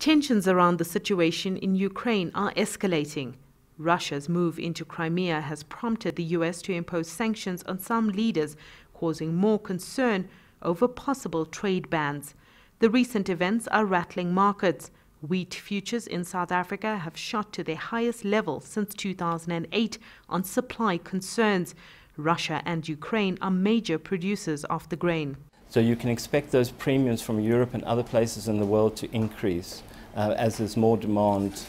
Tensions around the situation in Ukraine are escalating. Russia's move into Crimea has prompted the US to impose sanctions on some leaders, causing more concern over possible trade bans. The recent events are rattling markets. Wheat futures in South Africa have shot to their highest level since 2008 on supply concerns. Russia and Ukraine are major producers of the grain. So you can expect those premiums from Europe and other places in the world to increase as there's more demand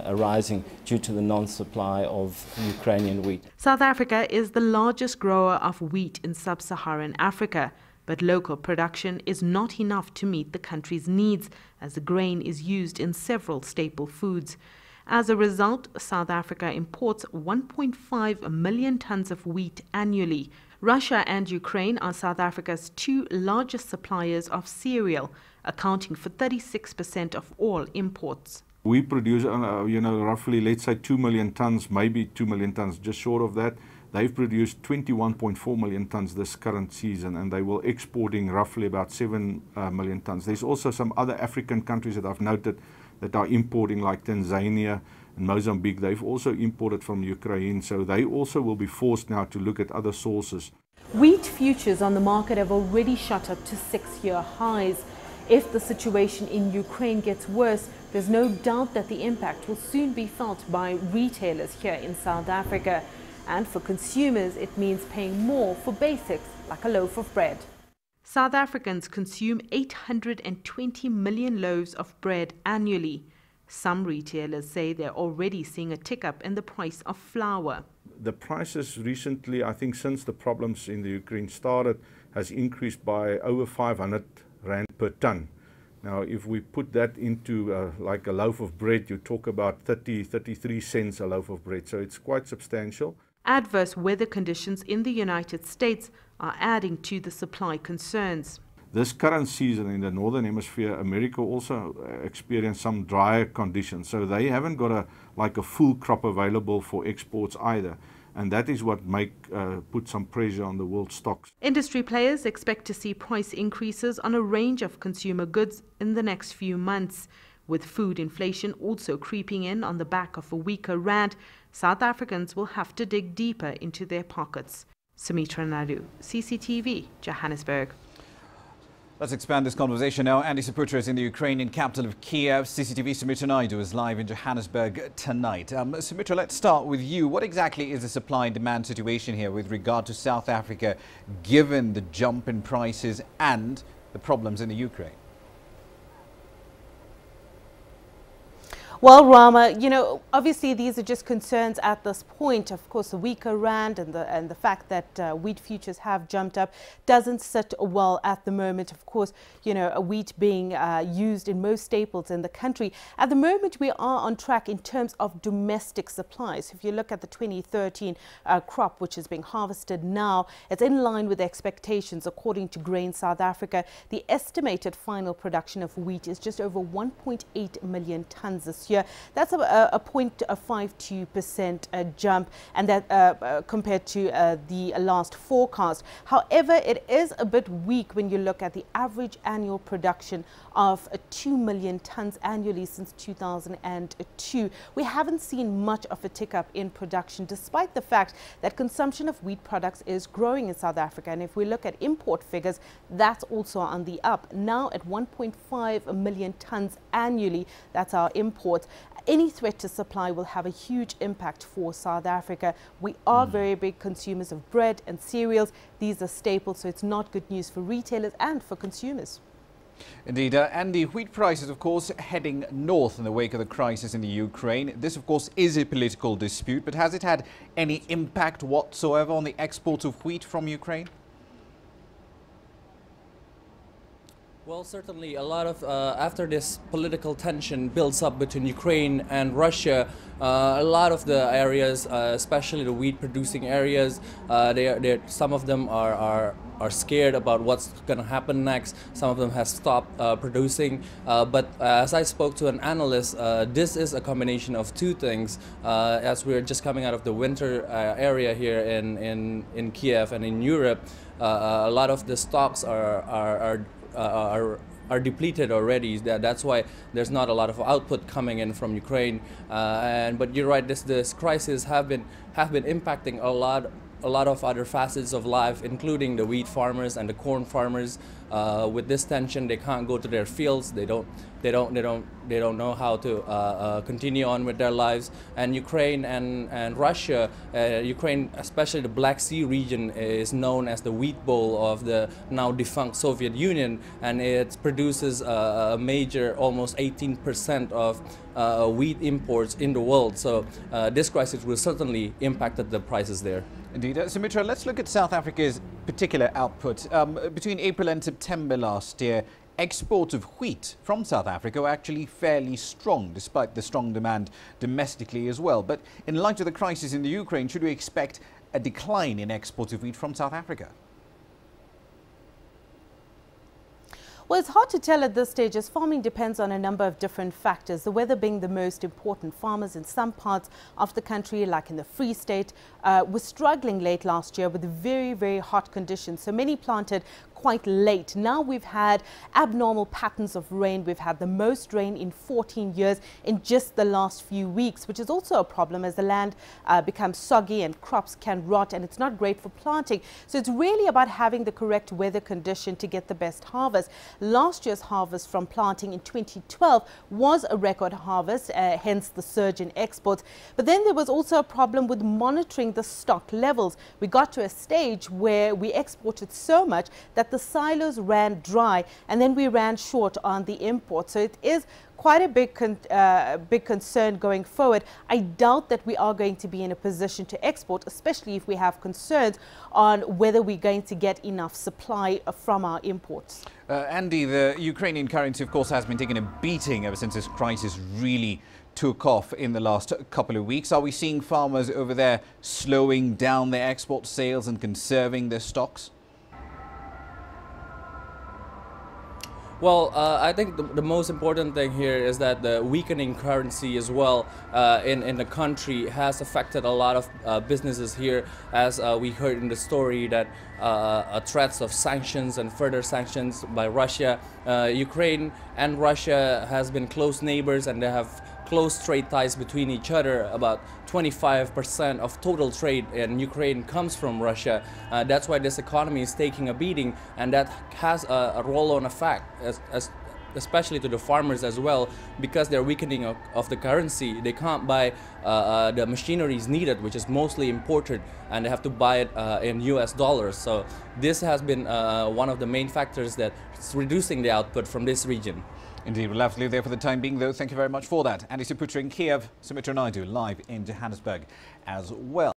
arising due to the non-supply of Ukrainian wheat. South Africa is the largest grower of wheat in sub-Saharan Africa, but local production is not enough to meet the country's needs, as the grain is used in several staple foods. As a result, South Africa imports 1.5 million tons of wheat annually. Russia and Ukraine are South Africa's two largest suppliers of cereal, accounting for 36% of all imports. We produce, roughly, let's say 2 million tons, maybe 2 million tons, just short of that. They've produced 21.4 million tons this current season, and they will exporting roughly about 7 million tons. There's also some other African countries that I've noted that are importing, like Tanzania and Mozambique. They've also imported from Ukraine, so they also will be forced now to look at other sources. Wheat futures on the market have already shot up to 6-year highs. If the situation in Ukraine gets worse, there's no doubt that the impact will soon be felt by retailers here in South Africa. And for consumers, it means paying more for basics like a loaf of bread. South Africans consume 820 million loaves of bread annually. Some retailers say they're already seeing a tick-up in the price of flour. The prices recently, I think since the problems in the Ukraine started, has increased by over 500 rand per ton. Now, if we put that into like a loaf of bread, you talk about 33 cents a loaf of bread. So it's quite substantial. Adverse weather conditions in the United States are adding to the supply concerns. This current season in the Northern Hemisphere, America also experienced some drier conditions. So they haven't got a full crop available for exports either. And that is what put some pressure on the world stocks. Industry players expect to see price increases on a range of consumer goods in the next few months. With food inflation also creeping in on the back of a weaker rand, South Africans will have to dig deeper into their pockets. Sumitra, Nydoo, CCTV, Johannesburg. Let's expand this conversation now. Andy Saputra is in the Ukrainian capital of Kiev. CCTV Sumitra Nydoo is live in Johannesburg tonight. Sumitra, let's start with you. What exactly is the supply and demand situation here with regard to South Africa, given the jump in prices and the problems in the Ukraine? Well, Rama, obviously these are just concerns at this point. Of course, the weaker rand and the fact that wheat futures have jumped up doesn't sit well at the moment. Of course, wheat being used in most staples in the country. At the moment, we are on track in terms of domestic supplies. If you look at the 2013 crop, which is being harvested now, it's in line with expectations. According to Grain South Africa, the estimated final production of wheat is just over 1.8 million tons this year. That's a 0.52% jump, and that compared to the last forecast. However, it is a bit weak when you look at the average annual production of 2 million tons annually since 2002. We haven't seen much of a tick-up in production, despite the fact that consumption of wheat products is growing in South Africa. And if we look at import figures, that's also on the up, now at 1.5 million tons annually. That's our imports. Any threat to supply will have a huge impact for South Africa. We are very big consumers of bread and cereals. These are staples, so it's not good news for retailers and for consumers. Indeed, and the wheat prices, of course, heading north in the wake of the crisis in the Ukraine. This, of course, is a political dispute, but has it had any impact whatsoever on the exports of wheat from Ukraine? Well, certainly a lot of, after this political tension builds up between Ukraine and Russia, a lot of the areas, especially the wheat producing areas, some of them are scared about what's going to happen next. Some of them have stopped producing. But as I spoke to an analyst, this is a combination of two things. As we're just coming out of the winter area here in Kiev and in Europe, a lot of the stocks are are depleted already. That's why there's not a lot of output coming in from Ukraine. But you're right, this crisis have been impacting a lot of other facets of life, including the wheat farmers and the corn farmers. With this tension, they can't go to their fields. They don't know how to continue on with their lives. And Ukraine and Russia, Ukraine, especially the Black Sea region, is known as the wheat bowl of the now defunct Soviet Union, and it produces a major, almost 18% of wheat imports in the world. So this crisis will certainly impact the prices there. Indeed. Sumitra, let's look at South Africa's particular output. Between April and September last year, exports of wheat from South Africa were actually fairly strong, despite the strong demand domestically as well. But in light of the crisis in the Ukraine, should we expect a decline in exports of wheat from South Africa? Well, it's hard to tell at this stage, as farming depends on a number of different factors, the weather being the most important. Farmers in some parts of the country, like in the Free State, were struggling late last year with very, very hot conditions. So many planted quite late. Now we've had abnormal patterns of rain. We've had the most rain in 14 years in just the last few weeks, which is also a problem as the land becomes soggy and crops can rot, and it's not great for planting. So it's really about having the correct weather condition to get the best harvest. Last year's harvest from planting in 2012 was a record harvest, hence the surge in exports. But then there was also a problem with monitoring the stock levels. We got to a stage where we exported so much that the silos ran dry, and then we ran short on the import. So it is quite a big concern going forward. I doubt that we are going to be in a position to export, especially if we have concerns on whether we're going to get enough supply from our imports. Andy, the Ukrainian currency, of course, has been taking a beating ever since this crisis really took off in the last couple of weeks. Are we seeing farmers over there slowing down their export sales and conserving their stocks? Well, I think the most important thing here is that the weakening currency as well in the country has affected a lot of businesses here, as we heard in the story that threats of sanctions and further sanctions by Russia. Ukraine and Russia has been close neighbors, and they have close trade ties between each other. About 25% of total trade in Ukraine comes from Russia. That's why this economy is taking a beating, and that has a roll-on effect, especially to the farmers as well, because they're weakening of the currency. They can't buy the machineries needed, which is mostly imported, and they have to buy it in US dollars. So this has been one of the main factors that's reducing the output from this region. Indeed, we'll have to leave there for the time being, though. Thank you very much for that. Andy Saputra in Kiev, Sumitra Nydoo live in Johannesburg as well.